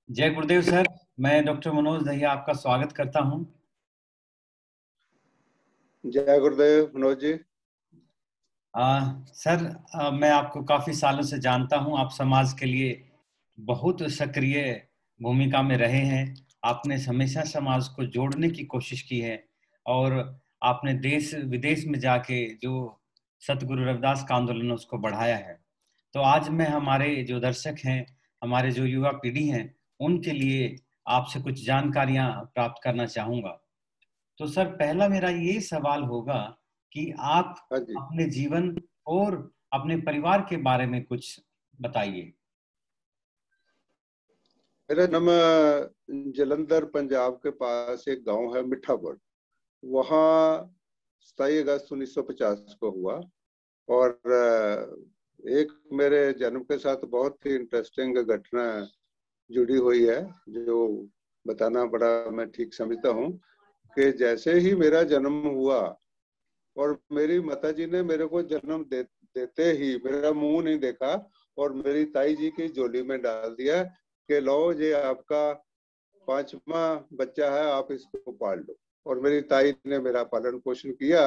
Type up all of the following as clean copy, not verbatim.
जय गुरुदेव सर। मैं डॉक्टर मनोज दहिया आपका स्वागत करता हूं। जय गुरुदेव मनोज जी। सर, मैं आपको काफी सालों से जानता हूं। आप समाज के लिए बहुत सक्रिय भूमिका में रहे हैं। आपने हमेशा समाज को जोड़ने की कोशिश की है और आपने देश विदेश में जाके जो सतगुरु रविदास का आंदोलन है उसको बढ़ाया है। तो आज मैं हमारे जो दर्शक हैं, हमारे जो युवा पीढ़ी हैं, उनके लिए आपसे कुछ जानकारियां प्राप्त करना चाहूंगा। तो सर, पहला मेरा ये सवाल होगा कि आप हाँ जी। अपने जीवन और अपने परिवार के बारे में कुछ बताइए। मेरा जन्म जलंधर पंजाब के पास एक गांव है मिठापुर, वहाँ 27 अगस्त 1950 को हुआ। और एक मेरे जन्म के साथ बहुत ही इंटरेस्टिंग घटना जुड़ी हुई है जो बताना बड़ा मैं ठीक समझता हूँ कि जैसे ही मेरा जन्म हुआ और मेरी माताजी ने मेरे को जन्म देते ही मेरा मुंह नहीं देखा और मेरी ताई जी की झोली में डाल दिया कि लो ये आपका 5वां बच्चा है, आप इसको पाल लो। और मेरी ताई ने मेरा पालन पोषण किया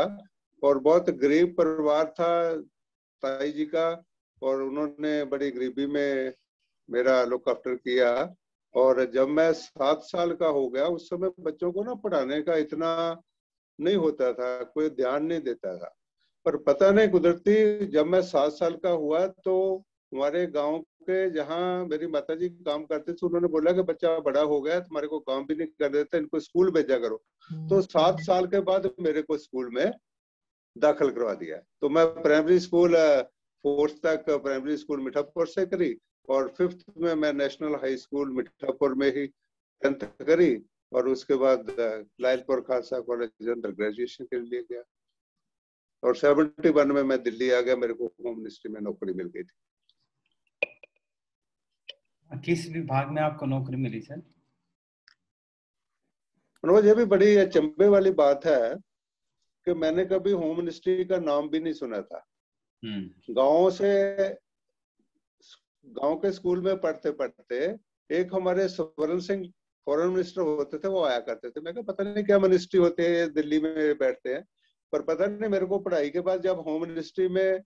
और बहुत गरीब परिवार था ताई जी का, और उन्होंने बड़ी गरीबी में मेरा लुक आफ्टर किया। और जब मैं 7 साल का हो गया, उस समय बच्चों को ना पढ़ाने का इतना नहीं होता था, कोई ध्यान नहीं देता था। पर पता नहीं कुदरती जब मैं 7 साल का हुआ तो हमारे गांव के जहाँ मेरी माताजी काम करते थे, उन्होंने बोला कि बच्चा बड़ा हो गया, तुम्हारे को काम भी नहीं कर देते, इनको स्कूल भेजा करो। तो 7 साल के बाद मेरे को स्कूल में दाखिल करवा दिया। तो मैं प्राइमरी स्कूल 4th तक प्राइमरी स्कूल मिठापुर से करी और 5th में मैं नेशनल हाई स्कूल मिठापुर में ही 10th करी। और उसके बाद लायलपुर खालसा कॉलेज अंदर ग्रेजुएशन के लिए गया और 71 में मैं दिल्ली आ गया। मेरे को होम मिनिस्ट्री में नौकरी मिल गई थी। किस विभाग में आपको नौकरी मिली सर? मनोज, ये भी बड़ी अचंभे वाली बात है कि मैंने कभी होम मिनिस्ट्री का नाम भी नहीं सुना था। गांव के स्कूल में पढ़ते पढ़ते एक हमारे स्वर्ण सिंह फॉरेन मिनिस्टर होते थे, वो आया करते थे। मैं कहा पता नहीं क्या मिनिस्ट्री होती है, दिल्ली में बैठते हैं। पर पता नहीं, मेरे को पढ़ाई के बाद जब होम मिनिस्ट्री में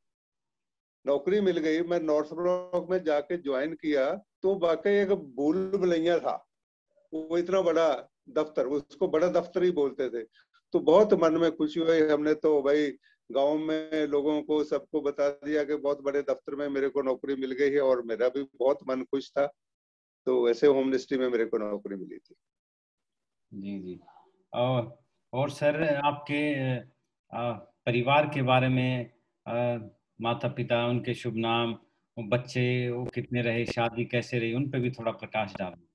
नौकरी मिल गई, मैं नॉर्थ ब्लॉक में जाके ज्वाइन किया, तो वाकई एक भूल भुलैया था। वो इतना बड़ा दफ्तर, उसको बड़ा दफ्तर ही बोलते थे। तो बहुत मन में खुशी हुई। हमने तो भाई गांव में लोगों को सबको बता दिया कि बहुत बड़े दफ्तर में मेरे को नौकरी मिल गई है, और मेरा भी बहुत मन खुश था। तो वैसे होम मिनिस्ट्री में मेरे को नौकरी मिली थी। जी जी। और सर, आपके परिवार के बारे में, माता पिता, उनके शुभ नाम, वो बच्चे वो कितने रहे, शादी कैसे रही, उन पे भी थोड़ा प्रकाश डालें।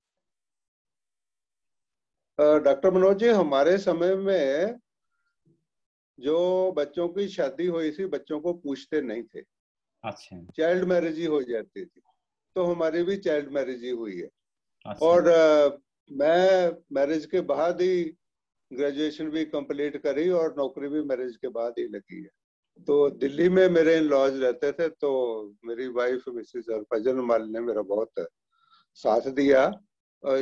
डॉक्टर मनोज जी, हमारे समय में जो बच्चों की शादी हुई थी, बच्चों को पूछते नहीं थे। अच्छा चाइल्ड मैरिज ही हो जाती थी। तो हमारी भी चाइल्ड मैरिज ही हुई है। अच्छा। और मैं मैरिज के बाद ही ग्रेजुएशन भी कंप्लीट करी और नौकरी भी मैरिज के बाद ही लगी है। तो दिल्ली में मेरे इन लॉज रहते थे, तो मेरी वाइफ मिसेज हरभजन माल ने मेरा बहुत साथ दिया।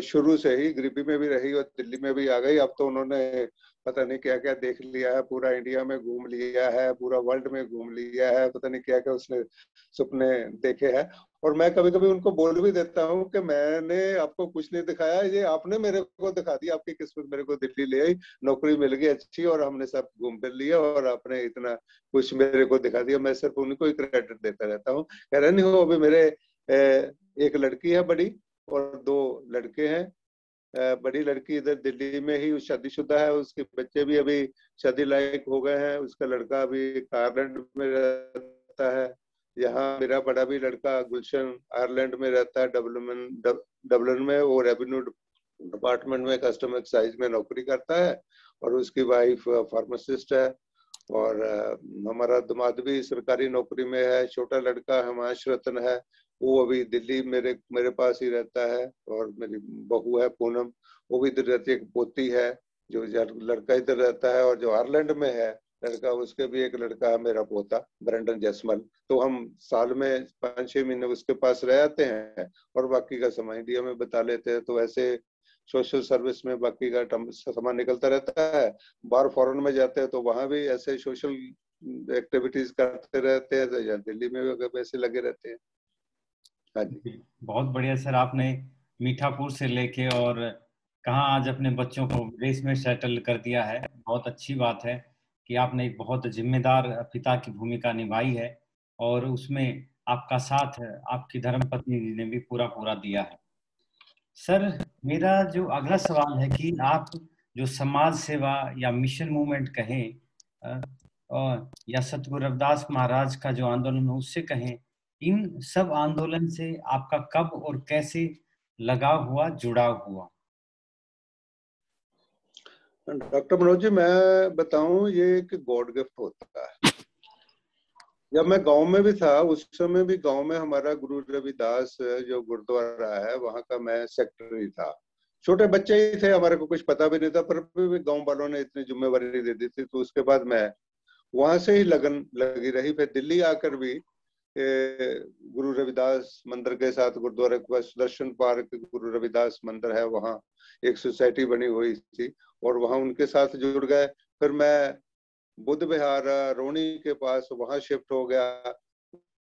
शुरू से ही गरीबी में भी रही और दिल्ली में भी आ गई। अब तो उन्होंने पता नहीं क्या क्या देख लिया है, पूरा इंडिया में घूम लिया है, पूरा वर्ल्ड में घूम लिया है, पता नहीं क्या क्या उसने सपने देखे हैं। और मैं कभी कभी उनको बोल भी देता हूँ कि मैंने आपको कुछ नहीं दिखाया, ये आपने मेरे को दिखा दिया, आपकी किस्मत मेरे को दिल्ली ले आई, नौकरी मिल गई अच्छी, और हमने सब घूम फिर लिया और आपने इतना कुछ मेरे को दिखा दिया। मैं सिर्फ उनको ही क्रेडिट देता रहता हूँ। कह रहे नहीं हो, अभी मेरे एक लड़की है बड़ी और 2 लड़के हैं। बड़ी लड़की इधर दिल्ली में ही शादीशुदा है, उसके बच्चे भी अभी शादी लायक हो गए हैं। उसका लड़का अभी आयरलैंड में रहता है। यहाँ मेरा बड़ा भी लड़का गुलशन आयरलैंड में रहता है, डबलिन में। वो रेवेन्यू डिपार्टमेंट में कस्टम एक्साइज में नौकरी करता है और उसकी वाइफ फार्मासिस्ट है। और हमारा दामाद भी सरकारी नौकरी में है। छोटा लड़का हिमांश रतन है, वो अभी दिल्ली मेरे पास ही रहता है। और मेरी बहू है पूनम, वो भी इधर रहती है। एक पोती है, जो लड़का इधर रहता है, और जो आयरलैंड में है लड़का, उसके भी एक लड़का है मेरा पोता ब्रेंडन जसमल। तो हम साल में 5-6 महीने उसके पास रह आते हैं और बाकी का समय इंडिया में बिता लेते हैं। तो ऐसे सोशल सर्विस में बाकी का समय निकलता रहता है। बाहर फॉरेन में जाते हैं तो वहां भी ऐसे सोशल एक्टिविटीज करते रहते हैं, तो या दिल्ली में भी वैसे लगे रहते हैं। हाँ जी, बहुत बढ़िया सर, आपने मीठापुर से लेके और कहाँ आज अपने बच्चों को विदेश में सेटल कर दिया है। बहुत अच्छी बात है कि आपने एक बहुत जिम्मेदार पिता की भूमिका निभाई है और उसमें आपका साथ आपकी धर्मपत्नी जी ने भी पूरा पूरा दिया है। सर, मेरा जो अगला सवाल है कि आप जो समाज सेवा या मिशन मूवमेंट कहें या सतगुरु रविदास महाराज का जो आंदोलन है उससे कहें, इन सब आंदोलन से आपका कब और कैसे लगाव हुआ, जुड़ाव हुआ? डॉक्टर मनोज जी, मैं बताऊं, ये एक गॉड गिफ्ट होता है। जब मैं गांव में भी था, उस समय भी गांव में हमारा गुरु रविदास जो गुरुद्वारा है वहां का मैं सेक्रेटरी था। छोटे बच्चे ही थे, हमारे को कुछ पता भी नहीं था, पर भी गांव वालों ने इतनी जिम्मेवारी दे दी थी। तो उसके बाद मैं वहां से ही लगन लगी रही। फिर दिल्ली आकर भी गुरु रविदास मंदिर के साथ, गुरुद्वारे के पास सुदर्शन पार्क गुरु रविदास मंदिर है, वहाँ एक सोसाइटी बनी हुई थी और वहाँ उनके साथ जुड़ गए। फिर मैं बुद्ध विहार रोनी के पास वहां शिफ्ट हो गया।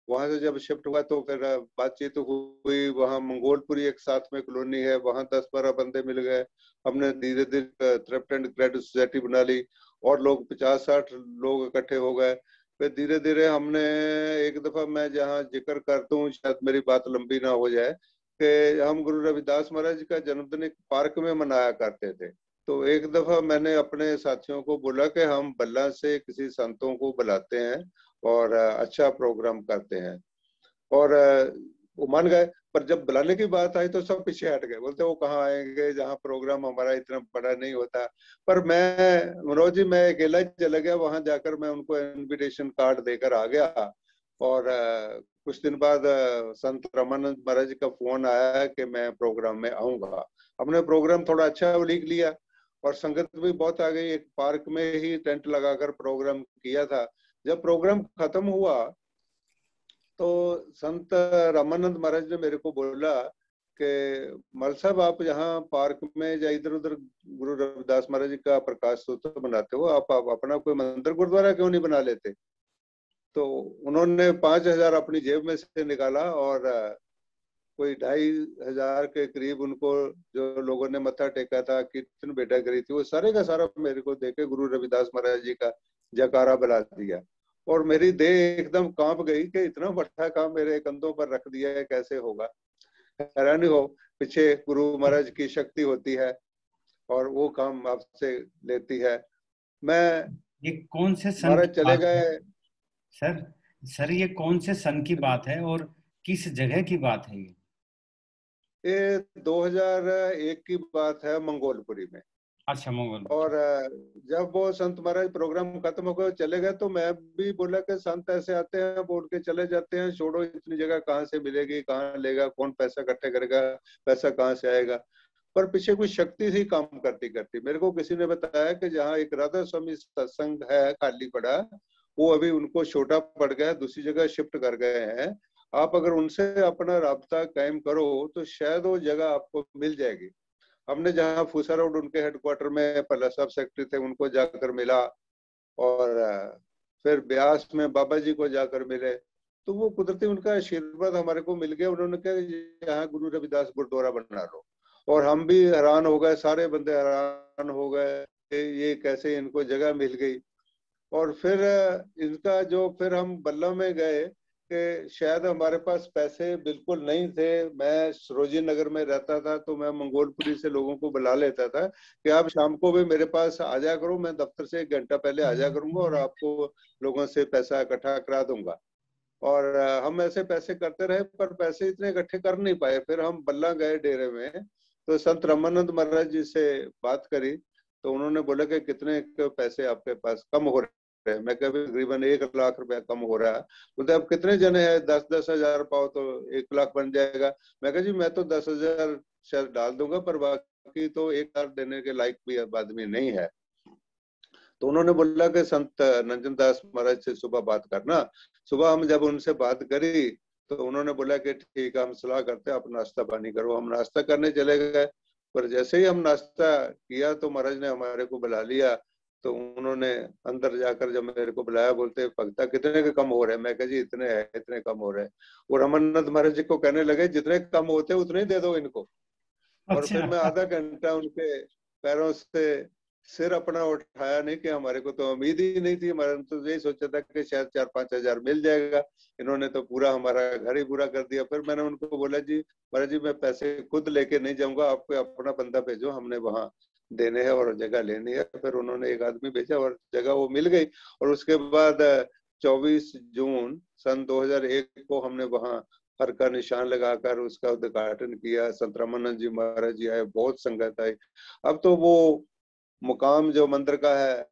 वहां से जब शिफ्ट हुआ तो फिर बातचीत हुई। वहां मंगोलपुरी एक साथ में कॉलोनी है, वहां 10-12 बंदे मिल गए। हमने धीरे धीरे थ्रिफ्ट एंड क्रेडिट सोसाइटी बना ली और लोग 50-60 लोग इकट्ठे हो गए। फिर धीरे धीरे हमने, एक दफा मैं जहाँ जिक्र करता हूँ, शायद मेरी बात लंबी ना हो जाए, कि हम गुरु रविदास महाराज का जन्मदिन एक पार्क में मनाया करते थे। तो एक दफा मैंने अपने साथियों को बोला कि हम बल्ला से किसी संतों को बुलाते हैं और अच्छा प्रोग्राम करते हैं। और वो मान गए। पर जब बुलाने की बात आई तो सब पीछे हट गए, बोलते वो कहाँ आएंगे जहाँ प्रोग्राम हमारा इतना बड़ा नहीं होता। पर मैं, मनोज जी, मैं अकेला ही चला गया। वहां जाकर मैं उनको इनविटेशन कार्ड देकर आ गया। और कुछ दिन बाद संत रामानंद महाराज का फोन आया कि मैं प्रोग्राम में आऊंगा। हमने प्रोग्राम थोड़ा अच्छा लिख लिया और संगत भी बहुत आ गई। एक पार्क में ही टेंट लगाकर प्रोग्राम किया था। जब प्रोग्राम खत्म हुआ तो संत रामानंद महाराज ने मेरे को बोला कि मल साहब, आप यहाँ पार्क में या इधर उधर गुरु रविदास महाराज जी का प्रकाश स्तोत्र बनाते हो, आप अपना कोई मंदिर गुरुद्वारा क्यों नहीं बना लेते? तो उन्होंने 5,000 अपनी जेब में से निकाला और कोई 2,500 के करीब उनको, जो लोगों ने मत्था टेका था, कीर्तन बेटा करी थी, वो सारे का सारा मेरे को देके गुरु रविदास महाराज जी का जयकारा बुला दिया। और मेरी देह एकदम कांप गई कि इतना बड़ा काम मेरे कंधों पर रख दिया है, कैसे होगा। हैरानी हो, पीछे गुरु महाराज की शक्ति होती है और वो काम आपसे लेती है। मैं, ये कौन से सन महाराज की चले बात है गए। सर? सर, ये कौन से सन की बात है और किस जगह की बात है ये? ये 2001 की बात है, मंगोलपुरी में। अच्छा, मंगल। और जब वो संत महाराज प्रोग्राम खत्म हो गए चले गए, तो मैं भी बोला कि संत ऐसे आते हैं, बोल के चले जाते हैं, छोड़ो, इतनी जगह कहाँ से मिलेगी, कहाँ लेगा, कौन पैसा इकट्ठा करेगा, पैसा कहाँ से आएगा। पर पीछे कुछ शक्ति थी काम करती करती। मेरे को किसी ने बताया कि जहाँ एक राधा स्वामी सत्संग है खाली पड़ा, वो अभी उनको छोटा पड़ गया, दूसरी जगह शिफ्ट कर गए हैं। आप अगर उनसे अपना राब्ता कायम करो तो शायद वो जगह आपको मिल जाएगी। हमने जहाँ फूसा रोड उनके हेडक्वार्टर में पहला सब सेक्रेटरी थे, उनको जाकर मिला। और फिर ब्यास में बाबा जी को जाकर मिले। तो वो कुदरती उनका आशीर्वाद हमारे को मिल गया। उन्होंने कहा यहाँ गुरु रविदास गुरुद्वारा बना लो। और हम भी हैरान हो गए, सारे बंदे हैरान हो गए कि ये कैसे इनको जगह मिल गई। और फिर इनका जो, फिर हम बल्ला में गए कि शायद हमारे पास पैसे बिल्कुल नहीं थे। मैं सरोजी नगर में रहता था तो मैं मंगोलपुरी से लोगों को बुला लेता था कि आप शाम को भी मेरे पास आ जा करो, मैं दफ्तर से 1 घंटा पहले आ जा करूंगा और आपको लोगों से पैसा इकट्ठा करा दूंगा। और हम ऐसे पैसे करते रहे, पर पैसे इतने इकट्ठे कर नहीं पाए। फिर हम बल्ला गए डेरे में, तो संत रामानंद महाराज जी से बात करी तो उन्होंने बोला कि कितने पैसे आपके पास कम हो रहे हैं। मैं कभी तकरीबन 1 लाख रुपया कम हो रहा है। बोलते अब कितने जने हैं, 10-10 हजार पाओ तो 1 लाख बन जाएगा। मैं कहा जी मैं तो 10,000 शायद डाल दूंगा, पर बाकी तो 1 लाख देने के लायक भी आदमी नहीं है। तो उन्होंने बोला कि संत नंजन दास महाराज से सुबह बात करना। सुबह हम जब उनसे बात करी तो उन्होंने बोला कि ठीक है, हम सलाह करते हैं, आप नाश्ता पानी करो। हम नाश्ता करने चले गए, पर जैसे ही हम नाश्ता किया तो महाराज ने हमारे को बुला लिया। तो उन्होंने अंदर जाकर जब मेरे को बुलाया, बोलते भक्ता कितने के कम हो रहे हैं? मैं कहा जी इतने है, इतने कम हो रहे हैं। और अमरनाथ महाराज जी को कहने लगे जितने कम होते हैं उतने ही दे दो इनको। और फिर मैं अच्छा। आधा घंटा उनके पैरों से सिर अपना उठाया नहीं, कि हमारे को तो उम्मीद ही नहीं थी। हमारे तो यही सोचा था कि शायद 4-5 हजार मिल जाएगा, इन्होंने तो पूरा हमारा घर ही पूरा कर दिया। फिर मैंने उनको बोला जी महाराज जी, मैं पैसे खुद लेके नहीं जाऊंगा, आपको अपना बंदा भेजो, हमने वहां देने हैं और जगह लेनी है। फिर उन्होंने एक आदमी भेजा और जगह वो मिल गई। और उसके बाद 24 जून सन 2001 को हमने वहां हर का निशान लगाकर उसका उद्घाटन किया। संत रामानंद जी महाराज जी आए, बहुत संगत आई। अब तो वो मुकाम जो मंदिर का है,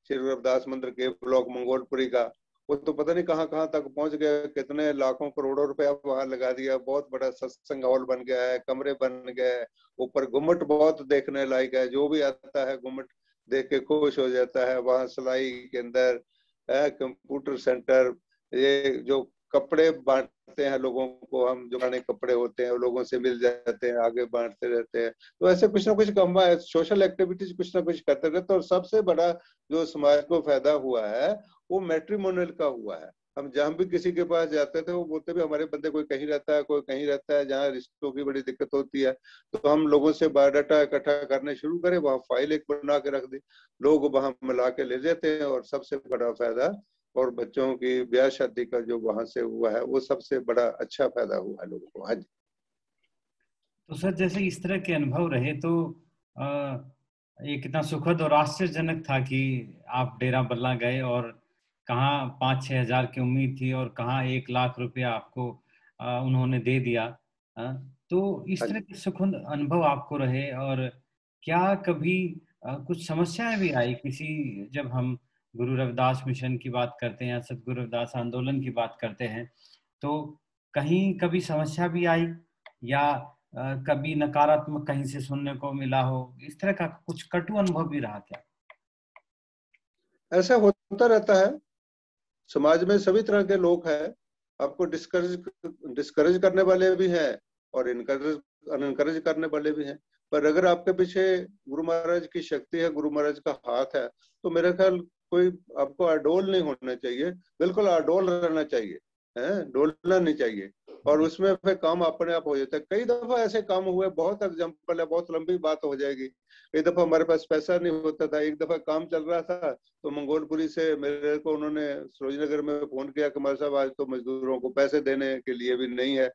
श्री रविदास मंदिर के ब्लॉक मंगोलपुरी का, वो तो पता नहीं कहाँ कहाँ तक पहुंच गया, कितने लाखों करोड़ों रुपया वहां लगा दिया। बहुत बड़ा सत्संग हॉल बन गया है, कमरे बन गए। ऊपर गुम्मट बहुत देखने लायक है, जो भी आता है गुम्मट देख के खुश हो जाता है। वहां सिलाई के अंदर है कंप्यूटर सेंटर, ये जो कपड़े बांटते हैं लोगों को, हम जो पुराने कपड़े होते हैं लोगों से मिल जाते हैं, आगे बांटते रहते हैं। तो ऐसे कुछ ना कुछ कम सोशल एक्टिविटीज कुछ ना कुछ करते रहते। और सबसे बड़ा जो समाज को फायदा हुआ है वो मैट्रिमोनियल का हुआ है। हम जहां भी किसी के पास जाते थे वो बोलते भी हमारे बंदे कोई कहीं रहता है, कोई कहीं रहता है, जहाँ रिश्तों की बड़ी दिक्कत होती है। तो हम लोगों से बायोडाटा इकट्ठा करने शुरू करें, वहाँ फाइल एक बना के रख दी, लोग वहां मिला के ले जाते हैं। और सबसे बड़ा फायदा, और बच्चों की ब्याह शादी का जो वहां से हुआ है, वो सबसे बड़ा अच्छा फायदा हुआ है लोगों को। हाँ जी। तो सर जैसे इस तरह के अनुभव रहे तो ये कितना सुखद और आश्चर्यजनक था कि आप डेरा बल्ला गए और कहाँ 5-6 हजार की उम्मीद थी और कहाँ 1 लाख रुपया आपको उन्होंने दे दिया। अ, तो इस हाँ तरह जी। के सुखद अनुभव आपको रहे। और क्या कभी कुछ समस्याएं भी आई किसी, जब हम गुरु रविदास मिशन की बात करते हैं या सतगुरु रविदास आंदोलन की बात करते हैं, तो कहीं कभी समस्या भी आई या कभी नकारात्मक कहीं से सुनने को मिला हो? इस तरह का कुछ कटु अनुभव भी रहा क्या? ऐसा होता रहता है, समाज में सभी तरह के लोग हैं। आपको डिस्करेज डिस्करेज करने वाले भी हैं और इनकरेज अनकरेज करने वाले भी हैं। पर अगर आपके पीछे गुरु महाराज की शक्ति है, गुरु महाराज का हाथ है, तो मेरा ख्याल कोई आपको अडोल नहीं होना चाहिए, बिल्कुल अडोल रहना चाहिए, है डोलना नहीं चाहिए। और जी। उसमें फिर काम अपने आप हो जाता है। कई दफा ऐसे काम हुए, बहुत एग्जाम्पल है, बहुत लंबी बात हो जाएगी। कई दफा हमारे पास पैसा नहीं होता था। एक दफा काम चल रहा था तो मंगोलपुरी से मेरे को उन्होंने सरोजनगर में फोन किया कि हमारे साहब आज तो मजदूरों को पैसे देने के लिए भी नहीं है।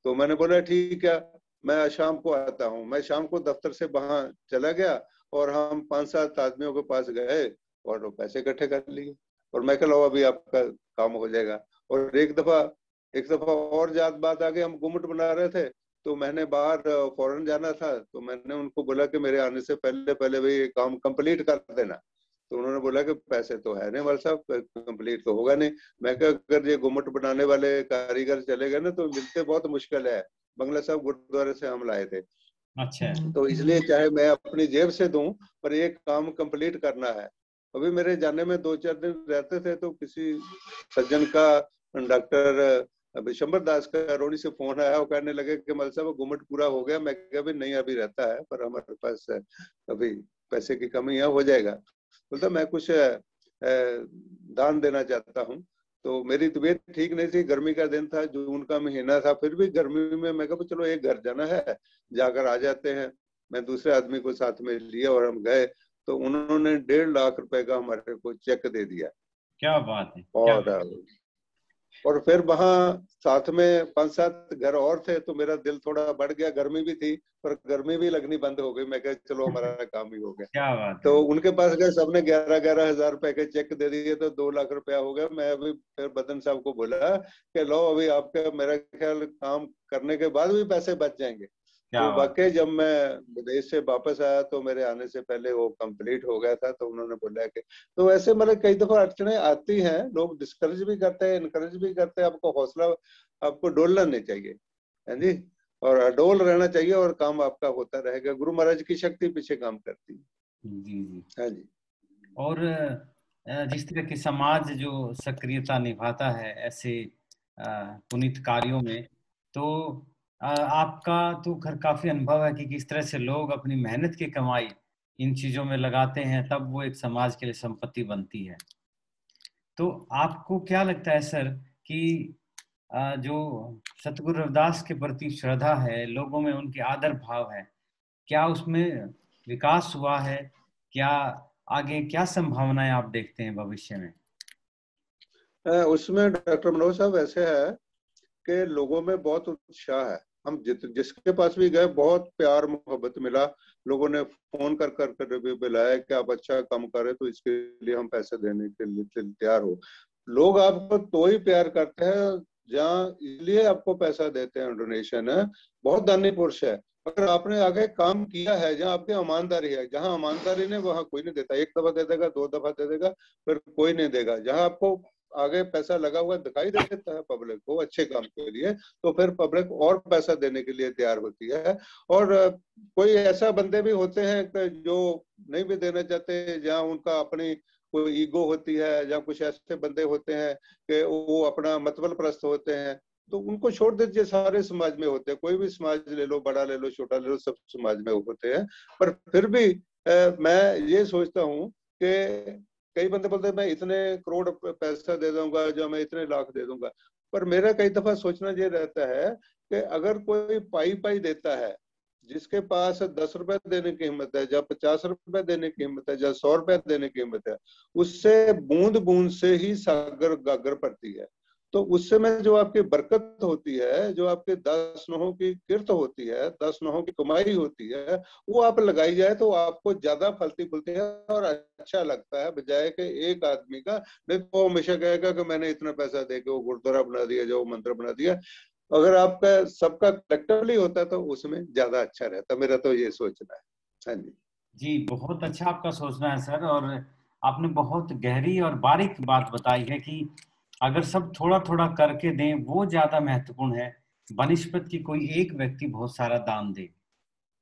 तो मैंने बोला ठीक है, मैं शाम को आता हूँ। मैं शाम को दफ्तर से वहां चला गया और हम 5-7 आदमियों के पास गए और वो पैसे इकट्ठे कर लिए। और मैं कह लो अभी आपका काम हो जाएगा। और एक दफा और जात बात आ गई, हम गुम्मट बना रहे थे। तो मैंने बाहर फॉरेन जाना था, तो मैंने उनको बोला कि मेरे आने से पहले पहले भाई ये काम कंप्लीट कर देना। तो उन्होंने बोला कि पैसे तो है नहीं हमारे साहब, कंप्लीट तो होगा नहीं। मैं कहा अगर ये गुम्मट बनाने वाले कारीगर चले गए ना तो मिलते बहुत मुश्किल है। बंगला साहब गुरुद्वारे से हम लाए थे। अच्छा। तो इसलिए चाहे मैं अपनी जेब से दूं, पर ये काम कंप्लीट करना है। अभी मेरे जाने में 2-4 दिन रहते थे तो किसी सज्जन का, डॉक्टर विशंबर दास का रोनी से फोन आया। वो कहने लगे कि मल साहब गुम्मट पूरा हो गया। मैं कहा भी नहीं अभी रहता है, पर हमारे पास अभी पैसे की कमी है, हो जाएगा। बोलता मैं कुछ दान देना चाहता हूँ। तो मेरी तबीयत ठीक नहीं थी, गर्मी का दिन था, जून का महीना था, फिर भी गर्मी में मैं कहा चलो एक घर जाना है, जाकर आ जाते हैं। मैं दूसरे आदमी को साथ में लिया और हम गए। तो उन्होंने 1.5 लाख रुपए का हमारे को चेक दे दिया। क्या बात है, क्या और बात है। फिर वहां साथ में 5-7 घर और थे, तो मेरा दिल थोड़ा बढ़ गया। गर्मी भी थी, पर गर्मी भी लगनी बंद हो गई। मैं कहा चलो हमारा काम ही हो गया। क्या बात है। तो उनके पास गए, सबने 11-11 हजार रुपए के चेक दे दिए, तो 2 लाख रुपया हो गया। मैं अभी फिर बदन साहब को बोला कि लो अभी आपका मेरा ख्याल काम करने के बाद भी पैसे बच जाएंगे। क्या तो बात वाकई जब मैं विदेश से वापस आया तो मेरे आने से पहले वो कंप्लीट हो गया था। तो उन्होंने बोला कि तो ऐसे मतलब कई दफा अड़चने आती हैं, लोग डिस्करेज भी करते हैं, इनकरेज भी करते हैं। आपको हौसला, आपको डोलना नहीं चाहिए, है जी, और अडोल रहना चाहिए और काम आपका होता रहेगा। गुरु महाराज की शक्ति पीछे काम करती है। है। जी जी। हाँ जी। और जिस तरह के समाज जो सक्रियता निभाता है ऐसे पुनीत कार्यों में, तो आपका तो खैर काफी अनुभव है कि किस तरह से लोग अपनी मेहनत की कमाई इन चीजों में लगाते हैं, तब वो एक समाज के लिए संपत्ति बनती है। तो आपको क्या लगता है सर कि जो सतगुरु रविदास के प्रति श्रद्धा है, लोगों में उनके आदर भाव है, क्या उसमें विकास हुआ है? क्या आगे क्या संभावनाएं आप देखते हैं भविष्य में? उसमें डॉक्टर मनोज साहब ऐसे है कि लोगों में बहुत उत्साह है। हम जिसके पास भी गए बहुत प्यार मोहब्बत मिला। लोगों ने फोन कर कर कर भी बुलाया कि आप अच्छा काम करें तो इसके लिए हम पैसे देने के लिए तैयार हो। लोग आपको तो ही प्यार करते हैं जहाँ इसलिए आपको पैसा देते हैं, डोनेशन है। बहुत दानी पुरुष है। अगर आपने आगे काम किया है, जहाँ आपकी ईमानदारी है, जहाँ ईमानदारी ने वहाँ कोई नहीं देता। एक दफा दे देगा, दो दफा दे देगा, फिर कोई नहीं देगा। जहाँ आपको आगे पैसा लगा हुआ दिखाई देता है पब्लिक को अच्छे काम के लिए, तो फिर पब्लिक और पैसा देने के लिए तैयार होती है। और कोई ऐसा बंदे भी होते हैं जो नहीं भी देना चाहते, जहाँ उनका अपनी कोई ईगो होती है, जहाँ कुछ ऐसे बंदे होते हैं कि वो अपना मतबल प्रस्त होते हैं, तो उनको छोड़ दीजिए। सारे समाज में होते हैं, कोई भी समाज ले लो, बड़ा ले लो, छोटा ले लो, सब समाज में होते हैं। पर फिर भी मैं ये सोचता हूँ कि कई बंदे बोलते हैं मैं इतने करोड़ पैसा दे दूंगा, जो मैं इतने लाख दे दूंगा। पर मेरा कई दफा सोचना ये रहता है कि अगर कोई पाई पाई देता है, जिसके पास 10 रुपए देने की हिम्मत है, या 50 रुपए देने की हिम्मत है, या 100 रुपए देने की हिम्मत है, उससे बूंद बूंद से ही सागर गागर पड़ती है। तो उससे में जो आपकी बरकत होती है, जो आपके 10 नोहों की किरत होती है, 10 नोहों की कमाई होती है, वो आप लगाई जाए तो आपको ज्यादा फलती फूलती है और अच्छा लगता है, बजाय कि एक आदमी का। नहीं तो वो हमेशा कहेगा कि मैंने इतना पैसा दे के वो गुरुद्वारा बना दिया, जो मंदिर बना दिया। अगर आपका सबका कलेक्टिवली होता तो उसमें ज्यादा अच्छा रहता। मेरा तो ये सोचना है। हाँ जी। जी, बहुत अच्छा आपका सोचना है सर। और आपने बहुत गहरी और बारीक बात बताई है कि अगर सब थोड़ा थोड़ा करके दें वो ज्यादा महत्वपूर्ण है, बनिस्पत की कोई एक व्यक्ति बहुत सारा दान दे।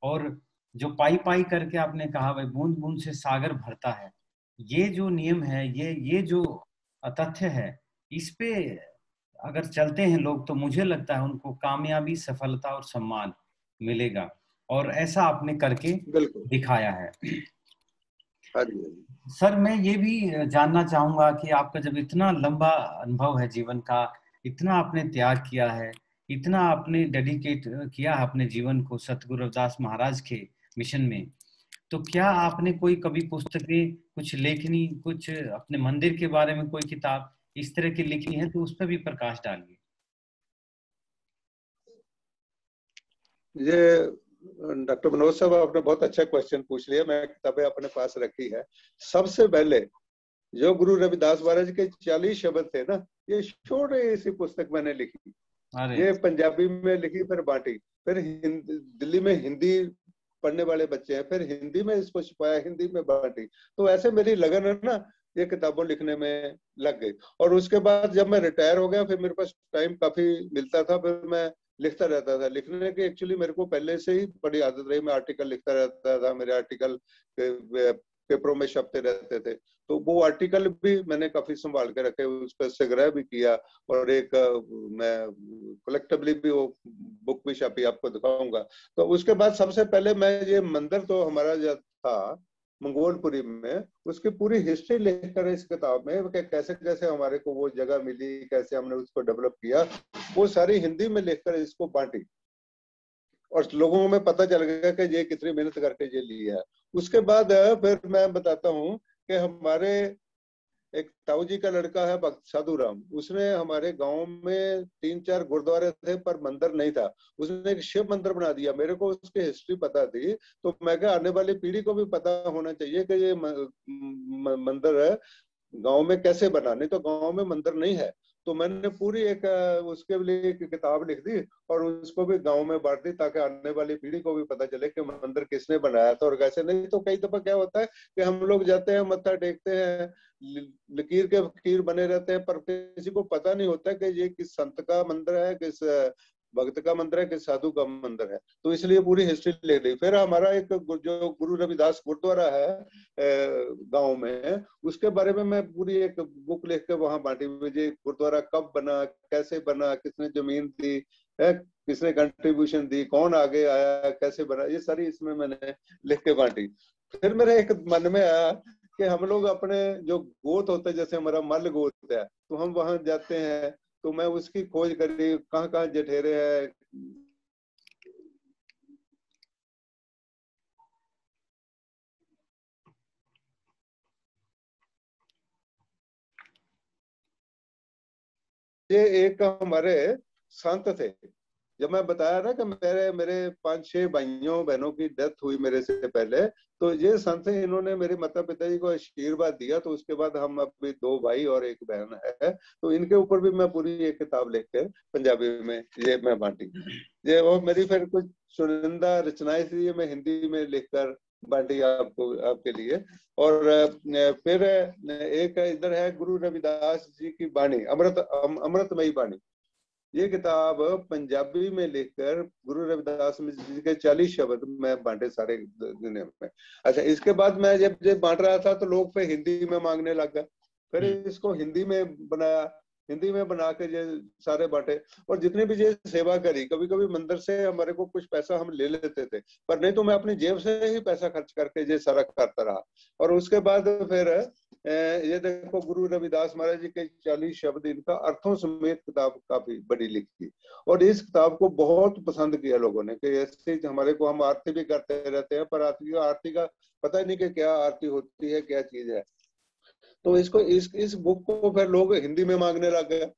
और जो पाई पाई करके आपने कहा भाई बूंद बूंद से सागर भरता है, ये जो नियम है, ये जो तथ्य है, इस पे अगर चलते हैं लोग तो मुझे लगता है उनको कामयाबी, सफलता और सम्मान मिलेगा। और ऐसा आपने करके बिल्कुल। दिखाया है। हाँ जी, हाँ जी। सर मैं ये भी जानना चाहूंगा कि आपका जब इतना लंबा अनुभव है जीवन का, इतना आपने त्याग किया है, इतना आपने डेडिकेट किया है अपने जीवन को सतगुरु रविदास महाराज के मिशन में, तो क्या आपने कोई कभी पुस्तकें, कुछ लेखनी, कुछ अपने मंदिर के बारे में कोई किताब इस तरह की लिखी है तो उस पर भी प्रकाश डालिए। ये डॉक्टर मनोज साहब, आपने बहुत अच्छा क्वेश्चन पूछ लिया। मैं किताबें अपने पास रखी है। सबसे पहले जो गुरु रविदास महाराज के 40 शब्द थे ना, ये छोटी सी पुस्तक मैंने लिखी। अरे ये पंजाबी में लिखी, फिर बांटी। फिर दिल्ली में हिंदी पढ़ने वाले बच्चे हैं, फिर हिंदी में इसको छुपाया, हिंदी में बांटी। तो ऐसे मेरी लगन है ना, ये किताबों लिखने में लग गई। और उसके बाद जब मैं रिटायर हो गया, फिर मेरे पास टाइम काफी मिलता था, फिर मैं लिखता रहता था। लिखने की एक्चुअली मेरे को पहले से ही बड़ी आदत रही। मैं आर्टिकल लिखता रहता था, मेरे आर्टिकल पेपरों में छपते रहते थे। तो वो आर्टिकल भी मैंने काफी संभाल के रखे, उस पर संग्रह भी किया। और एक मैं कलेक्टिवली भी वो बुक भी छपी, आपको दिखाऊंगा। तो उसके बाद सबसे पहले मैं ये मंदिर तो हमारा जो था मंगोलपुरी में, उसकी पूरी हिस्ट्री लिखकर इस किताब में कि कैसे कैसे हमारे को वो जगह मिली, कैसे हमने उसको डेवलप किया, वो सारी हिंदी में लिखकर इसको बांटी। और लोगों में पता चल गया कि ये कितनी मेहनत करके ये लिया है। उसके बाद फिर मैं बताता हूँ कि हमारे एक ताऊ जी का लड़का है भक्त साधु राम, उसने हमारे गांव में 3-4 गुरुद्वारे थे पर मंदिर नहीं था। उसने एक शिव मंदिर बना दिया। मेरे को उसकी हिस्ट्री पता थी, तो मैं क्या आने वाली पीढ़ी को भी पता होना चाहिए कि ये मंदिर है गांव में कैसे बना। नहीं तो गांव में मंदिर नहीं है। तो मैंने पूरी एक उसके लिए एक किताब लिख दी और उसको भी गांव में बांट दी, ताकि आने वाली पीढ़ी को भी पता चले कि मंदिर किसने बनाया था और कैसे। नहीं तो कई दफा क्या होता है कि हम लोग जाते हैं, मत्था टेकते हैं, लकीर के फकीर बने रहते हैं, पर किसी को पता नहीं होता कि ये किस संत का मंदिर है, किस भक्त का मंदिर है कि साधु का मंदिर है, तो इसलिए पूरी हिस्ट्री लिख दी। फिर हमारा एक जो गुरु रविदास गुरुद्वारा है गांव में, उसके बारे में मैं पूरी एक बुक लिख के वहां बांटी। मुझे गुरुद्वारा कब बना, कैसे बना, किसने जमीन दी है, किसने कंट्रीब्यूशन दी, कौन आगे आया, कैसे बना, ये सारी इसमें मैंने लिख के बांटी। फिर मेरे एक मन में आया कि हम लोग अपने जो गोत होते हैं, जैसे हमारा मल गोत है, तो हम वहां जाते हैं, तो मैं उसकी खोज करी, कहाँ कहाँ जठेरे हैं। ये एक हमारे संत थे, जब मैं बताया ना कि मेरे मेरे 5-6 भाइयों बहनों की डेथ हुई मेरे से पहले, तो ये संत इन्होंने मेरे माता पिताजी को आशीर्वाद दिया। तो उसके बाद हम अभी 2 भाई और 1 बहन है, तो इनके ऊपर भी मैं पूरी एक किताब लिखकर पंजाबी में ये मैं बांटी। ये वो मेरी फिर कुछ चुनिंदा रचनाएं थी, ये मैं हिंदी में लिखकर बांटी आपको, आपके लिए। और फिर एक इधर है गुरु रविदास जी की बाणी, अमृतमयी बाणी। ये किताब पंजाबी में लिखकर गुरु रविदास जी के 40 शब्द मैं बांटे सारे दुनिया में। अच्छा, इसके बाद मैं जब बांट रहा था तो लोग फिर हिंदी में मांगने लगा, फिर इसको हिंदी में बनाया, हिंदी में बना के ये सारे बांटे। और जितने भी ये सेवा करी, कभी कभी मंदिर से हमारे को कुछ पैसा हम ले लेते थे, पर नहीं तो मैं अपनी जेब से ही पैसा खर्च करके ये सारा करता रहा। और उसके बाद फिर ये देखो गुरु रविदास महाराज जी के 40 शब्द, इनका अर्थों समेत किताब काफी बड़ी लिखी। और इस किताब को बहुत पसंद किया लोगों ने, कि ऐसे हमारे को, हम आरती भी करते रहते हैं पर आरती का पता ही नहीं कि क्या आरती होती है, क्या चीज है। तो इसको इस बुक को फिर लोग हिंदी में मांगने लग गए।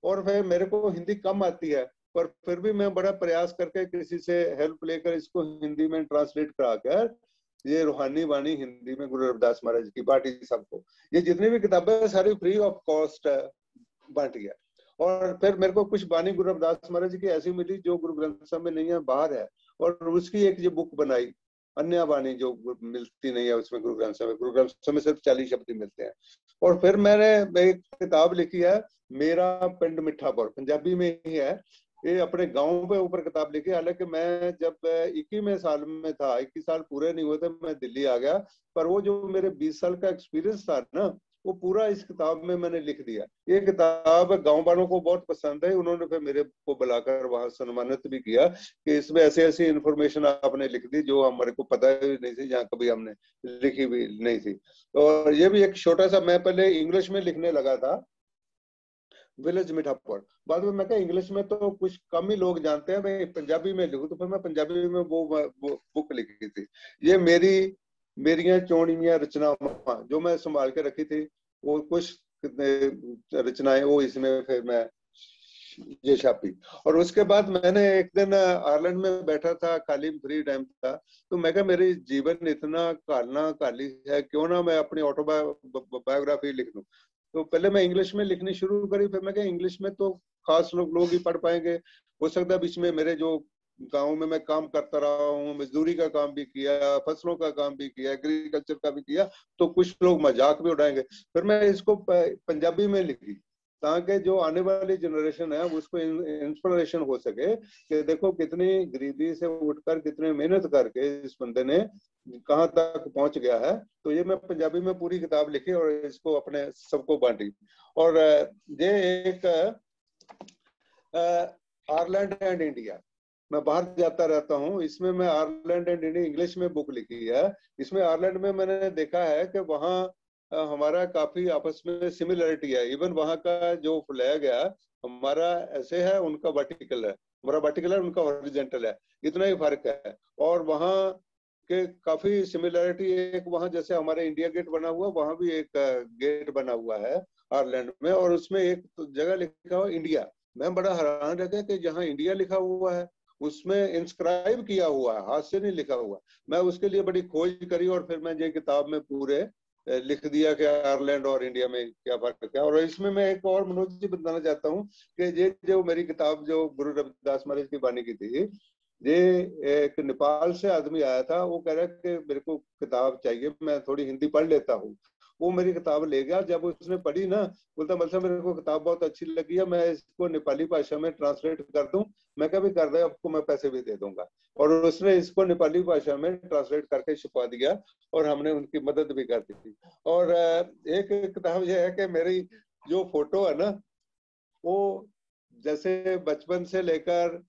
और फिर मेरे को हिंदी कम आती है, पर फिर भी मैं बड़ा प्रयास करके किसी से हेल्प लेकर इसको हिंदी में ट्रांसलेट करा कर ये रूहानी वाणी हिंदी में गुरु रविदास महाराज की बांटी सबको। ये जितनी भी किताबें सारी फ्री ऑफ कॉस्ट बांटी है। और फिर मेरे को कुछ बानी गुरु रविदास महाराज की ऐसी मिली जो गुरु ग्रंथ साहब में नहीं है, बाहर है, और उसकी एक ये बुक बनाई, अन्य वाणी, जो मिलती नहीं है उसमें गुरु ग्रंथ साहब। गुरु ग्रंथ साहब में सिर्फ 40 शब्द ही मिलते हैं। और फिर मैंने एक किताब लिखी है, मेरा पिंड मिठापुर, पंजाबी में ही है। ये अपने गांव पे ऊपर किताब लिखी। हालांकि मैं जब 21वें साल में था, 21 साल पूरे नहीं हुए थे, मैं दिल्ली आ गया, पर वो जो मेरे 20 साल का एक्सपीरियंस था ना, वो पूरा इस किताब में मैंने लिख दिया। ये किताब गांव वालों को बहुत पसंद है, उन्होंने फिर मेरे को बुलाकर वहां सम्मानित भी किया कि इसमें ऐसी ऐसी इंफॉर्मेशन आपने लिख दी जो हमारे को पता ही नहीं थी, जहाँ कभी हमने लिखी भी नहीं थी। और ये भी एक छोटा सा, मैं पहले इंग्लिश में लिखने लगा था, विलेज मिठापुर। बाद में मैं कहा इंग्लिश में तो कुछ कम ही लोग जानते हैं, मैं पंजाबी में लिखूं, तो फिर मैं पंजाबी में वो बुक लिखी थी। ये मेरियां चोणियां रचनावां जो मैं संभाल के रखी थी, वो कुछ रचनाएं वो इसमें फिर मैं ये छापी। और उसके बाद मैंने एक दिन आयरलैंड में बैठा था, खाली फ्री टाइम था, तो मैं कहा मेरी जीवन इतना कालना काली है, क्यों ना मैं अपनी ऑटोबायोग्राफी लिख दूं। तो पहले मैं इंग्लिश में लिखनी शुरू करी, फिर मैं कहा इंग्लिश में तो खास लोग ही पढ़ पाएंगे। हो सकता है बीच में मेरे जो गाँव में मैं काम करता रहा हूँ, मजदूरी का काम भी किया, फसलों का काम भी किया, एग्रीकल्चर का भी किया, तो कुछ लोग मजाक भी उड़ाएंगे। फिर मैं इसको पंजाबी में लिखी, ताकि जो आने वाली जनरेशन है उसको इंस्पिरेशन हो सके कि देखो कितनी गरीबी से उठकर कितने मेहनत करके इस बंदे ने कहाँ तक पहुंच गया है। तो ये मैं पंजाबी में पूरी किताब लिखी और इसको अपने सबको बांटी। और ये एक आयरलैंड एंड इंडिया, मैं बाहर जाता रहता हूँ, इसमें मैं आयरलैंड एंड इंडिया इंग्लिश में बुक लिखी है। इसमें आयरलैंड में मैंने देखा है कि वहाँ हमारा काफी आपस में सिमिलरिटी है। इवन वहाँ का जो फ्लैग है हमारा ऐसे है, उनका वर्टिकल है, हमारा वर्टिकल है, उनका हॉरिजॉन्टल है, इतना ही फर्क है। और वहाँ के काफी सिमिलरिटी, एक वहाँ जैसे हमारे इंडिया गेट बना हुआ, वहाँ भी एक गेट बना हुआ है आयरलैंड में, और उसमें एक जगह लिखा हुआ इंडिया। मैं बड़ा हैरान रह गया कि जहाँ इंडिया लिखा हुआ है उसमें इंस्क्राइब किया हुआ है, हाथ से नहीं लिखा हुआ। मैं उसके लिए बड़ी खोज करी और फिर मैं ये किताब में पूरे लिख दिया कि आयरलैंड और इंडिया में क्या फर्क है। और इसमें मैं एक और मनोज जी बताना चाहता हूँ कि ये जो मेरी किताब जो गुरु रविदास महाराज की बानी की थी, ये एक नेपाल से आदमी आया था, वो कह रहा है कि मेरे को किताब चाहिए, मैं थोड़ी हिंदी पढ़ लेता हूँ। वो मेरी किताब ले गया। जब उसने पढ़ी ना, बोलता मौलवी साहब मेरे को किताब बहुत अच्छी लगी है, मैं इसको नेपाली भाषा में ट्रांसलेट कर दूं। मैं कहा भी कर दे, आपको मैं पैसे भी दे दूंगा। और उसने इसको नेपाली भाषा में ट्रांसलेट करके छुपा दिया और हमने उनकी मदद भी कर दी। और एक किताब यह है कि मेरी जो फोटो है ना, वो जैसे बचपन से लेकर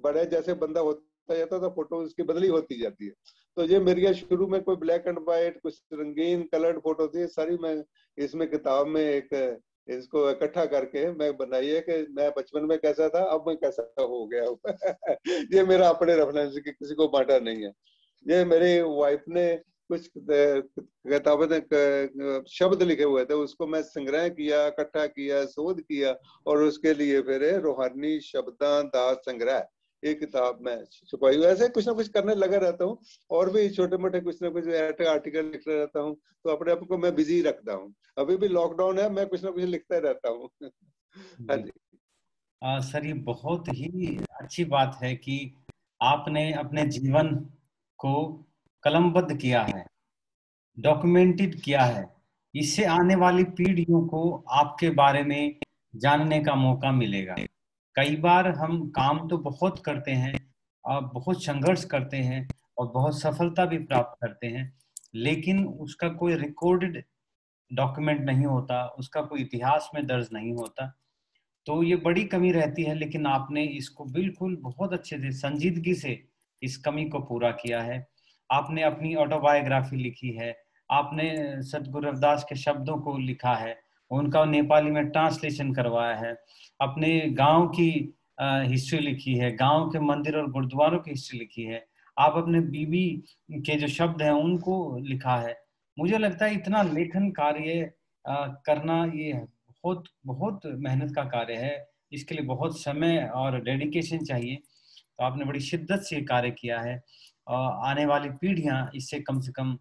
बड़े जैसे बंदा होता जाता था, फोटो उसकी बदली होती जाती है। तो ये मेरी शुरू में कोई ब्लैक एंड व्हाइट, कुछ रंगीन कलर्ड फोटो थी, सारी मैं इसमें किताब में एक इसको इकट्ठा करके मैं बनाई है कि मैं बचपन में कैसा था, अब मैं कैसा हो गया हूँ। ये मेरा अपने रेफरेंस की, किसी को बांटा नहीं है। ये मेरी वाइफ ने कुछ किताबें शब्द लिखे हुए थे, उसको मैं संग्रह किया, इकट्ठा किया, शोध किया, और उसके लिए फिर रूहानी शब्दां दा संग्रह एक किताब में छुपाई। ऐसे कुछ ना कुछ करने लगा रहता हूँ, और भी छोटे मोटे कुछ ना कुछ आर्टिकल लिखता रहता हूँ। तो अपने आप को मैं बिजी रखता हूँ। अभी भी लॉकडाउन है, मैं कुछ ना कुछ लिखता रहता हूँ। हाँ जी। सर, ये बहुत ही अच्छी बात है कि आपने अपने जीवन को कलमबद्ध किया है, डॉक्यूमेंटेड किया है। इससे आने वाली पीढ़ियों को आपके बारे में जानने का मौका मिलेगा। कई बार हम काम तो बहुत करते हैं, बहुत संघर्ष करते हैं और बहुत सफलता भी प्राप्त करते हैं, लेकिन उसका कोई रिकॉर्डेड डॉक्यूमेंट नहीं होता, उसका कोई इतिहास में दर्ज नहीं होता। तो ये बड़ी कमी रहती है, लेकिन आपने इसको बिल्कुल बहुत अच्छे से, संजीदगी से इस कमी को पूरा किया है। आपने अपनी ऑटोबायोग्राफी लिखी है, आपने सतगुरु रविदास के शब्दों को लिखा है, उनका नेपाली में ट्रांसलेशन करवाया है, अपने गांव की हिस्ट्री लिखी है, गांव के मंदिर और गुरुद्वारों की हिस्ट्री लिखी है, आप अपने बीबी के जो शब्द हैं उनको लिखा है। मुझे लगता है इतना लेखन कार्य करना ये बहुत बहुत मेहनत का कार्य है। इसके लिए बहुत समय और डेडिकेशन चाहिए। तो आपने बड़ी शिद्दत से कार्य किया है। आने वाली पीढ़ियां इससे कम से कम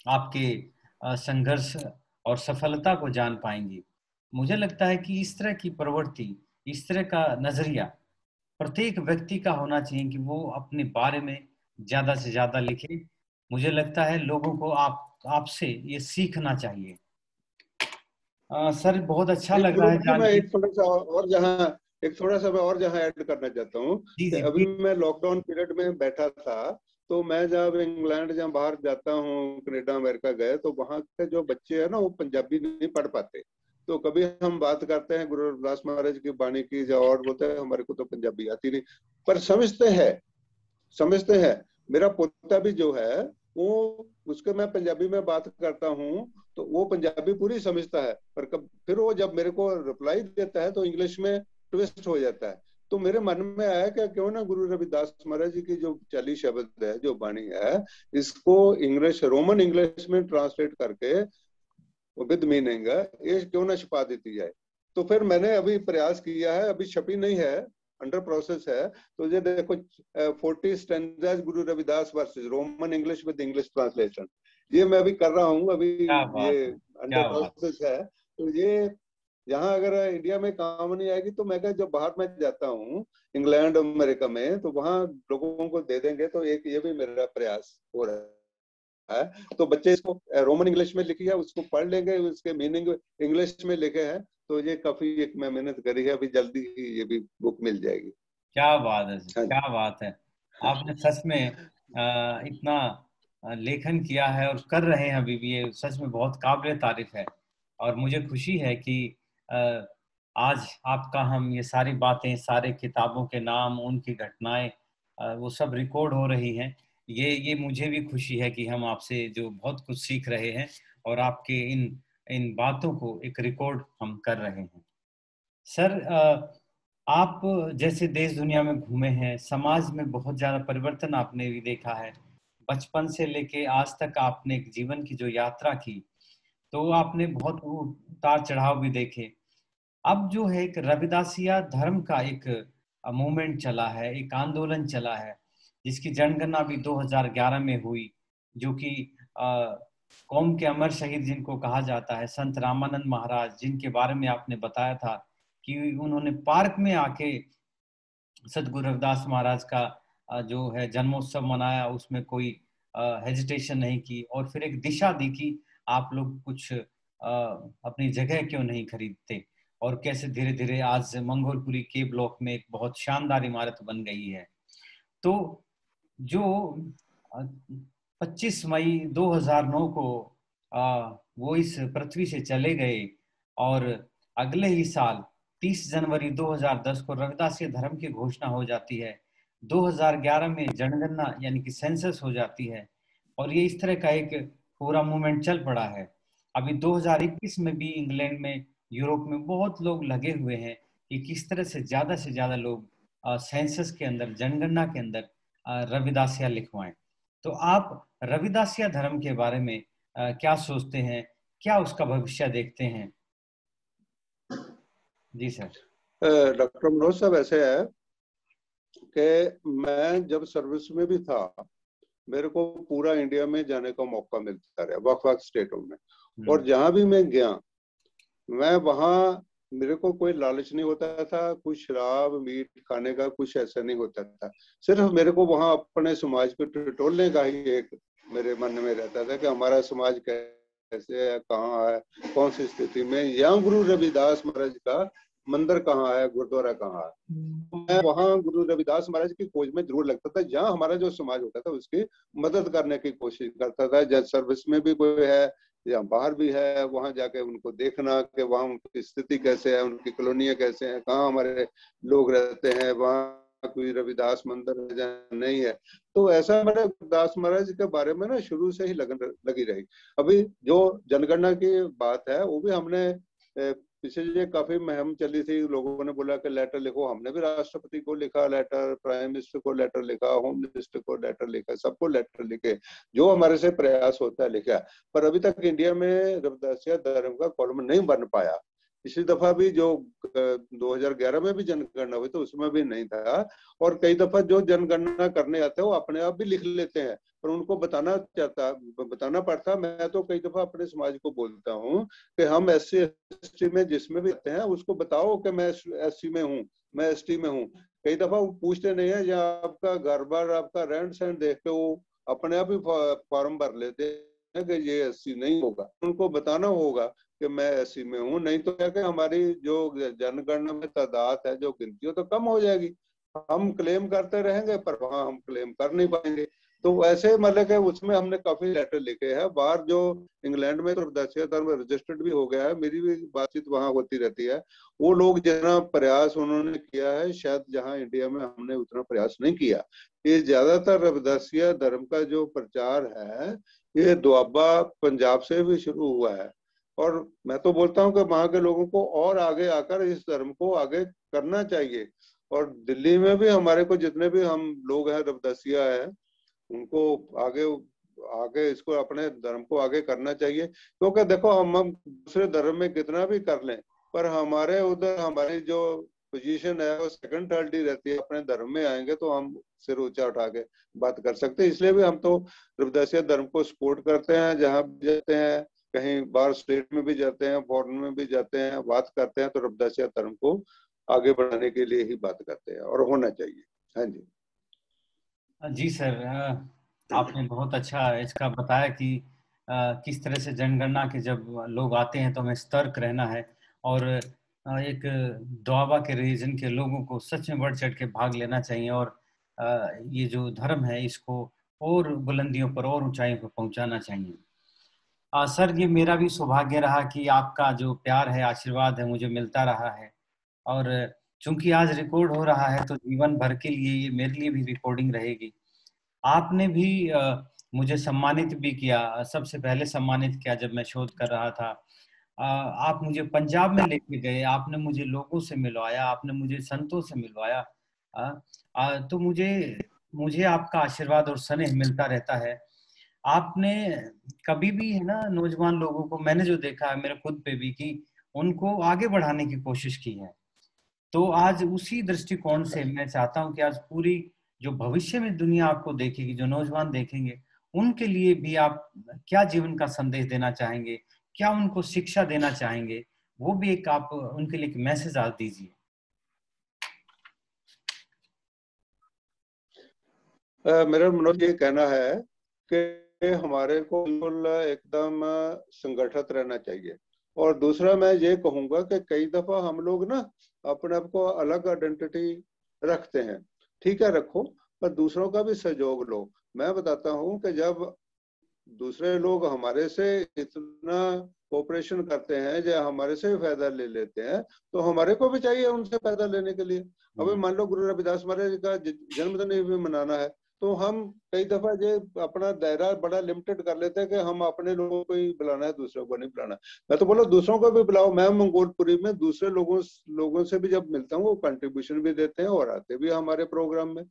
आपके संघर्ष और सफलता को जान पाएंगी। मुझे लगता है कि इस तरह की प्रवृत्ति, इस तरह का नजरिया प्रत्येक व्यक्ति का होना चाहिए कि वो अपने बारे में ज्यादा से ज्यादा लिखे। मुझे लगता है लोगों को आपसे ये सीखना चाहिए। सर, बहुत अच्छा एक लगा गुरु है जी, जान मैं के। एक थोड़ा सा और जहाँ एक थोड़ा सा मैं और जहाँ ऐड करना चाहता हूँ जी कि जी अभी मैं लॉकडाउन पीरियड में बैठा था। तो मैं जब इंग्लैंड जहाँ बाहर जाता हूँ, कनाडा अमेरिका गए, तो वहाँ के जो बच्चे हैं ना, वो पंजाबी नहीं पढ़ पाते। तो कभी हम बात करते हैं गुरु रविदास महाराज की वाणी की, जो और बोलते हैं हमारे को तो पंजाबी आती नहीं, पर समझते हैं। मेरा पोता भी जो है, वो उसके मैं पंजाबी में बात करता हूँ तो वो पंजाबी पूरी समझता है, पर फिर वो जब मेरे को रिप्लाई देता है तो इंग्लिश में ट्विस्ट हो जाता है। तो मेरे मन में आया कि क्यों ना गुरु रविदास महाराज जी की जो 40 शब्द है, जो वाणी है, इसको इंग्लिश, रोमन इंग्लिश में ट्रांसलेट करके विद मीनिंग ये क्यों ना छुपा देती जाए। तो फिर मैंने अभी प्रयास किया है, अभी छपी नहीं है, अंडर प्रोसेस है। तो ये देखो 40 stanzas Guru Ravidas versus Roman English with English translation, ये मैं अभी कर रहा हूँ, अभी क्या ये बात है, अंडर क्या बात। प्रोसेस है। तो ये यहाँ अगर इंडिया में काम नहीं आएगी तो मैं जब बाहर में जाता हूँ इंग्लैंड अमेरिका में, तो वहाँ लोगों को दे देंगे। तो एक ये भी मेरा प्रयास हो रहा है। तो बच्चे इसको रोमन इंग्लिश में लिखी है, उसको पढ़ लेंगे, उसके मीनिंग इंग्लिश में लिखे हैं। तो ये काफी एक मैं मेहनत करी है, अभी जल्दी ही ये भी बुक मिल जाएगी। क्या बात है सर, हाँ क्या बात है। आपने सच में इतना लेखन किया है और कर रहे हैं अभी भी, ये सच में बहुत काबिल तारीफ है। और मुझे खुशी है कि अ, आज आपका हम ये सारी बातें, सारे किताबों के नाम, उनकी घटनाएं, वो सब रिकॉर्ड हो रही हैं। ये मुझे भी खुशी है कि हम आपसे जो बहुत कुछ सीख रहे हैं और आपके इन इन बातों को एक रिकॉर्ड हम कर रहे हैं। सर, आप जैसे देश दुनिया में घूमे हैं, समाज में बहुत ज्यादा परिवर्तन आपने भी देखा है। बचपन से लेके आज तक आपने एक जीवन की जो यात्रा की, तो आपने बहुत उतार चढ़ाव भी देखे। अब जो है एक रविदासिया धर्म का एक मूवमेंट चला है, एक आंदोलन चला है, जिसकी जनगणना भी 2011 में हुई, जो कि कौम के अमर शहीद जिनको कहा जाता है, संत रामानंद महाराज, जिनके बारे में आपने बताया था कि उन्होंने पार्क में आके सतगुरु रविदास महाराज का जो है जन्मोत्सव मनाया, उसमें कोई हेजिटेशन नहीं की और फिर एक दिशा दी कि आप लोग कुछ अपनी जगह क्यों नहीं खरीदते, और कैसे धीरे धीरे आज मंगोलपुरी के ब्लॉक में एक बहुत शानदार इमारत बन गई है। तो जो 25 मई 2009 को वो इस पृथ्वी से चले गए, और अगले ही साल 30 जनवरी 2010 को रविदासीय धर्म की घोषणा हो जाती है। 2011 में जनगणना यानी कि सेंसस हो जाती है, और ये इस तरह का एक पूरा मूवमेंट चल पड़ा है। अभी 2021 में भी इंग्लैंड में, यूरोप में बहुत लोग लगे हुए हैं कि किस तरह से ज्यादा लोग सेंसस के अंदर, जनगणना के अंदर रविदासिया लिखवाएं। तो आप रविदासिया धर्म के बारे में क्या सोचते हैं, क्या उसका भविष्य देखते हैं? जी सर। डॉक्टर मनोज साहब, ऐसे है कि मैं जब सर्विस में भी था, मेरे को पूरा इंडिया में जाने का मौका मिलता रहा, वक्त स्टेटों में, और जहां भी मैं गया, मैं वहां, मेरे को कोई लालच नहीं होता था, कुछ शराब मीट खाने का कुछ ऐसा नहीं होता था। सिर्फ मेरे को वहां अपने समाज को टटोलने का ही एक मेरे मन में रहता था कि हमारा समाज कैसे है, कहाँ है, कौन सी स्थिति में, या गुरु रविदास महाराज का मंदिर कहाँ है, गुरुद्वारा कहाँ है। मैं वहाँ गुरु रविदास महाराज की खोज में जरूर लगता था, जहाँ हमारा जो समाज होता था उसकी मदद करने की कोशिश करता था। जब सर्विस में भी कोई है या बाहर भी है, वहां जाके उनको देखना कि वहाँ उनकी स्थिति कैसे है, उनकी कॉलोनियां कैसे हैं, कहाँ हमारे लोग रहते हैं, वहाँ कोई रविदास मंदिर है या नहीं है। तो ऐसा मैंने रविदास महाराज के बारे में ना शुरू से ही लगन लगी रही। अभी जो जनगणना की बात है वो भी हमने पिछले काफी मुहिम चली थी, लोगों ने बोला कि लेटर लिखो, हमने भी राष्ट्रपति को लिखा लेटर, प्राइम मिनिस्टर को लेटर लिखा, होम मिनिस्टर को लेटर लिखा, सबको लेटर लिखे, जो हमारे से प्रयास होता है लिखा। पर अभी तक इंडिया में रविदासिया धर्म का कॉलम नहीं बन पाया। पिछली दफा भी जो 2011 में भी जनगणना हुई तो उसमें भी नहीं था। और कई दफा जो जनगणना करने आते हैं वो अपने आप भी लिख लेते हैं, पर उनको बताना पड़ता। मैं तो कई दफा अपने समाज को बोलता हूँ कि हम SC/ST में जिसमें भी आते हैं उसको बताओ कि मैं SC में हूँ, मैं ST में हूँ। कई दफा वो पूछते नहीं है, या आपका घर बार, आपका रहन सहन देख के वो अपने आप ही फॉर्म भर लेते हैं कि ये SC नहीं होगा। उनको बताना होगा कि मैं SC में हूँ, नहीं तो क्या कि हमारी जो जनगणना में तादाद है, जो गिनती हो, तो कम हो जाएगी। हम क्लेम करते रहेंगे पर वहां हम क्लेम कर नहीं पाएंगे। तो ऐसे मतलब कि उसमें हमने काफी लेटर लिखे हैं बाहर। जो इंग्लैंड में तो रविदासिया धर्म रजिस्टर्ड भी हो गया है, मेरी भी बातचीत वहां होती रहती है। वो लोग जितना प्रयास उन्होंने किया है, शायद जहां इंडिया में हमने उतना प्रयास नहीं किया। ये ज्यादातर रविदासिया धर्म का जो प्रचार है ये दुआबा पंजाब से भी शुरू हुआ है। और मैं तो बोलता हूँ कि वहां के लोगों को और आगे आकर इस धर्म को आगे करना चाहिए। और दिल्ली में भी हमारे को जितने भी हम लोग हैं रविदासिया है, उनको आगे आगे इसको अपने धर्म को आगे करना चाहिए। क्योंकि देखो हम दूसरे धर्म में कितना भी कर लें, पर हमारे उधर हमारी जो पोजीशन है वो सेकंड थर्ड ही रहती है। अपने धर्म में आएंगे तो हम सिर ऊंचा उठा के बात कर सकते हैं। इसलिए भी हम तो रविदासिया धर्म को सपोर्ट करते हैं। जहां भी जाते हैं, कहीं बाहर स्टेट में भी जाते हैं, फॉरेन में भी जाते हैं, बात करते हैं, तो रविदासिया धर्म को आगे बढ़ाने के लिए ही बात करते हैं, और होना चाहिए। हाँ जी। जी सर, आपने बहुत अच्छा इसका बताया कि किस तरह से जनगणना के जब लोग आते हैं तो हमें सतर्क रहना है, और एक दोआबा के रीजन के लोगों को सच में बढ़ चढ़ के भाग लेना चाहिए, और ये जो धर्म है इसको और बुलंदियों पर और ऊंचाइयों पर पहुंचाना चाहिए। सर, ये मेरा भी सौभाग्य रहा कि आपका जो प्यार है, आशीर्वाद है, मुझे मिलता रहा है। और चूंकि आज रिकॉर्ड हो रहा है तो जीवन भर के लिए ये मेरे लिए भी रिकॉर्डिंग रहेगी। आपने भी मुझे सम्मानित भी किया, सबसे पहले सम्मानित किया जब मैं शोध कर रहा था। आप मुझे पंजाब में लेके गए, आपने मुझे लोगों से मिलवाया, आपने मुझे संतों से मिलवाया। तो मुझे मुझे आपका आशीर्वाद और स्नेह मिलता रहता है। आपने कभी भी, है ना, नौजवान लोगों को मैंने जो देखा है मेरे खुद पे भी, कि उनको आगे बढ़ाने की कोशिश की है। तो आज उसी दृष्टिकोण से मैं चाहता हूं कि आज पूरी जो भविष्य में दुनिया आपको देखेगी, जो नौजवान देखेंगे, उनके लिए भी आप क्या जीवन का संदेश देना चाहेंगे, क्या उनको शिक्षा देना चाहेंगे, वो भी एक आप उनके लिए एक मैसेज आज दीजिए। मेरा मनोज ये कहना है कि हमारे को बिल्कुल एकदम संगठित रहना चाहिए। और दूसरा मैं ये कहूंगा कि कई दफा हम लोग ना अपने आप को अलग आइडेंटिटी रखते हैं, ठीक है रखो, पर दूसरों का भी सहयोग लो। मैं बताता हूँ कि जब दूसरे लोग हमारे से इतना कोऑपरेशन करते हैं या हमारे से भी फायदा ले लेते हैं, तो हमारे को भी चाहिए उनसे फायदा लेने के लिए। अभी मान लो गुरु रविदास महाराज का जन्मदिन भी मनाना है, तो हम कई दफा ये अपना दायरा बड़ा लिमिटेड कर लेते हैं कि हम अपने लोगों को ही बुलाना है, दूसरों को नहीं बुलाना। मैं तो बोलो दूसरों को भी बुलाओ। मैं मंगोलपुरी में दूसरे लोगों से भी जब मिलता हूँ, वो कंट्रीब्यूशन भी देते हैं और आते भी हमारे प्रोग्राम में।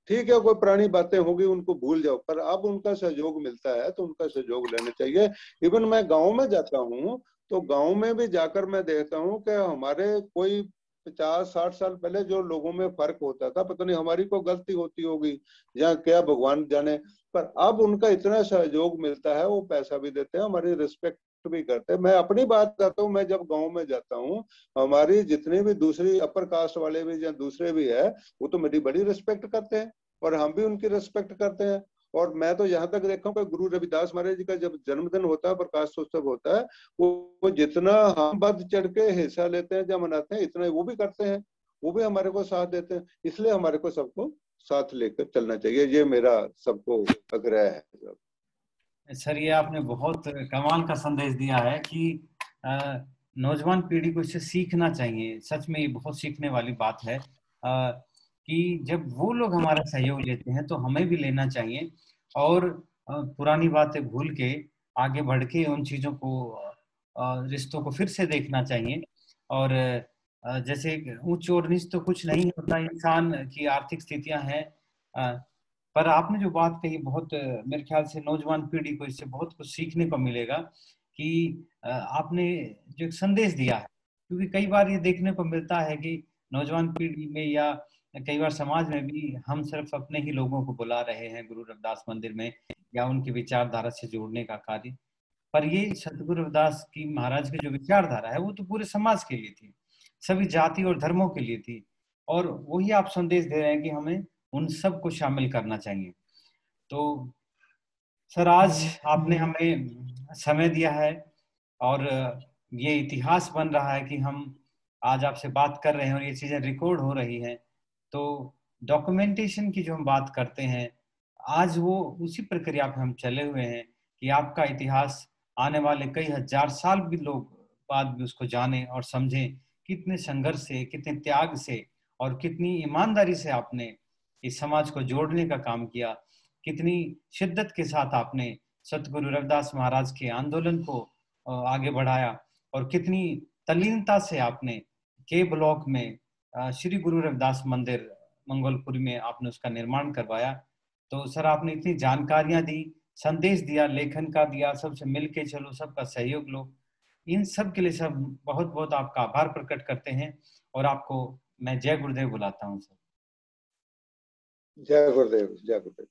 ठीक है, कोई पुरानी बातें होगी उनको भूल जाओ, पर अब उनका सहयोग मिलता है तो उनका सहयोग लेना चाहिए। इवन मैं गांव में जाता हूँ, तो गांव में भी जाकर मैं देखता हूँ कि हमारे कोई 50-60 साल पहले जो लोगों में फर्क होता था, पता नहीं हमारी कोई गलती होती होगी या क्या, भगवान जाने, पर अब उनका इतना सहयोग मिलता है, वो पैसा भी देते हैं, हमारी रिस्पेक्ट भी करते हैं। मैं अपनी बात करता हूँ, मैं जब गांव में जाता हूँ, हमारी जितनी भी दूसरी अपर कास्ट वाले भी या दूसरे भी है, वो तो मेरी बड़ी रिस्पेक्ट करते हैं और हम भी उनकी रिस्पेक्ट करते हैं। और मैं तो यहाँ तक देखा हूँ कि गुरु रविदास महाराज जी का जब जन्मदिन होता है, प्रकाश उत्सव होता है, वो जितना हम बढ़ चढ़ के हिस्सा लेते हैं, जब मनाते हैं, इतना वो भी करते हैं, वो भी हमारे को साथ देते हैं। इसलिए हमारे को सबको साथ लेकर चलना चाहिए, ये मेरा सबको आग्रह है। सर, ये आपने बहुत कमाल का संदेश दिया है कि नौजवान पीढ़ी को इससे सीखना चाहिए। सच में ये बहुत सीखने वाली बात है कि जब वो लोग हमारा सहयोग लेते हैं तो हमें भी लेना चाहिए और पुरानी बातें भूल के आगे बढ़ के उन चीज़ों को, रिश्तों को फिर से देखना चाहिए। और जैसे ऊंच और नीच तो कुछ नहीं होता, इंसान की आर्थिक स्थितियां हैं। पर आपने जो बात कही बहुत, मेरे ख्याल से नौजवान पीढ़ी को इससे बहुत कुछ सीखने को मिलेगा कि आपने जो एक संदेश दिया है, क्योंकि कई बार ये देखने को मिलता है कि नौजवान पीढ़ी में या कई बार समाज में भी हम सिर्फ अपने ही लोगों को बुला रहे हैं गुरु रविदास मंदिर में या उनकी विचारधारा से जोड़ने का कार्य। पर ये सतगुरु रविदास की महाराज की जो विचारधारा है वो तो पूरे समाज के लिए थी, सभी जाति और धर्मों के लिए थी, और वही आप संदेश दे रहे हैं कि हमें उन सबको शामिल करना चाहिए। तो सर, आज आपने हमें समय दिया है और ये इतिहास बन रहा है कि हम आज आपसे बात कर रहे हैं और ये चीजें रिकॉर्ड हो रही हैं। तो डॉक्यूमेंटेशन की जो हम बात करते हैं, आज वो उसी प्रक्रिया पे हम चले हुए हैं कि आपका इतिहास आने वाले कई हजार साल भी लोग बाद भी उसको जाने और समझें। कितने संघर्ष से, कितने त्याग से और कितनी ईमानदारी से आपने इस समाज को जोड़ने का काम किया, कितनी शिद्दत के साथ आपने सतगुरु रविदास महाराज के आंदोलन को आगे बढ़ाया और कितनी तल्लीनता से आपने के ब्लॉक में श्री गुरु रविदास मंदिर मंगोलपुरी में आपने उसका निर्माण करवाया। तो सर, आपने इतनी जानकारियां दी, संदेश दिया, लेखन का दिया, सबसे मिलके चलो, सबका सहयोग लो, इन सब के लिए सब बहुत बहुत आपका आभार प्रकट करते हैं और आपको मैं जय गुरुदेव बुलाता हूँ सर। जय गुरुदेव, जय गुरुदेव।